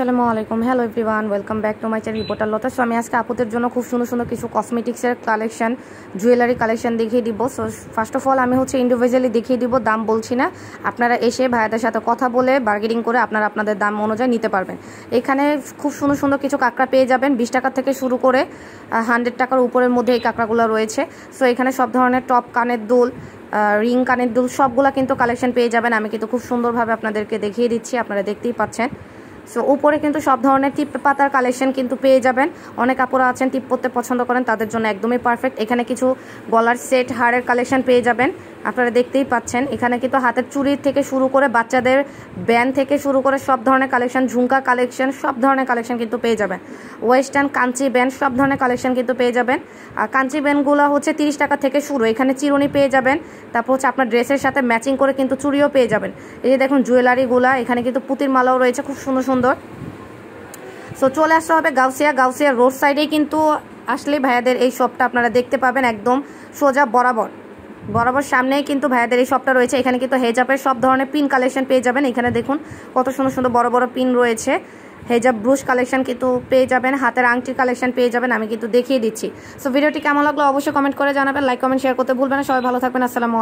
আসসালামু আলাইকুম, hello everyone, welcome back to my channel reporter Lata. So আমি আজকে আপুদের জন্য খুব সুন্দর সুন্দর কিছু কসমেটিক্সের কালেকশন, জুয়েলারি কালেকশন দেখিয়ে দিব। সো ফার্স্ট অফ অল আমি ইন্ডিভিজুয়ালি দেখিয়ে দিব, দাম বলছি না। আপনারা এসে ভাইয়াদের সাথে কথা বলে বার্গেনিং করে আপনারা আপনাদের দাম অনুযায়ী নিতে পারবেন। এখানে খুব সুন্দর সুন্দর কিছু কাঁকড়া পেয়ে যাবেন, 20 টাকা থেকে শুরু করে 100 টাকার উপরের মধ্যে এই কাঁকড়াগুলো রয়েছে। সো এখানে সব ধরনের টপ, কানের দুল, রিং, কানের দুল সবগুলা কিন্তু কালেকশন পেয়ে যাবেন। আমি কিন্তু খুব সুন্দরভাবে আপনাদেরকে দেখিয়ে দিচ্ছি, আপনারা দেখতেই পাচ্ছেন। সো উপরে কিন্তু সব ধরনের টিপ পাতার কালেকশন কিন্তু পেয়ে যাবেন। অনেক আপুরা আছেন টিপ পরতে পছন্দ করেন, তাদের জন্য একদমই পারফেক্ট। এখানে কিছু গলার সেট, হারের কালেকশন পেয়ে যাবেন, আপনারা দেখতেই পাচ্ছেন। এখানে কিন্তু হাতের চুড়ির থেকে শুরু করে বাচ্চাদের ব্যান্ড থেকে শুরু করে সব ধরনের কালেকশন, ঝুমকা কালেকশন, সব ধরনের কালেকশন কিন্তু পেয়ে যাবেন। ওয়েস্টার্ন, কাঞ্চি ব্যান্ড, সব ধরনের কালেকশন কিন্তু পেয়ে যাবেন। আর কাঞ্চি ব্যান্ডগুলো হচ্ছে 30 টাকা থেকে শুরু। এখানে চিরুনি পেয়ে যাবেন, তারপর হচ্ছে আপনার ড্রেসের সাথে ম্যাচিং করে কিন্তু চুড়িও পেয়ে যাবেন। এই যে দেখুন জুয়েলারিগুলা, এখানে কিন্তু পুতির মালাও রয়েছে খুব সুন্দর সুন্দর। সো চলে আসতে হবে গাউসিয়া রোড সাইডেই কিন্তু আসলে ভাইয়াদের এই শপটা আপনারা দেখতে পাবেন, একদম সোজা বরাবর সামনেই কিন্তু ভাইয়াদের এই শপটা রয়েছে। এখানে কিন্তু হেজাবের সব ধরনের পিন কালেকশন পেয়ে যাবেন। এখানে দেখুন কত সুন্দর সুন্দর বড় বড় পিন রয়েছে। হেজাব ব্রুশ কালেকশন কিন্তু পেয়ে যাবেন, হাতের আংটির কালেকশন পেয়ে যাবেন। আমি কিন্তু দেখিয়ে দিচ্ছি। সো ভিডিওটি কেমন লাগলো অবশ্যই কমেন্ট করে জানাবেন, লাইক কমেন্ট শেয়ার করতে ভুলবেন না। সবাই ভালো থাকবেন, আসসালামু আলাইকুম।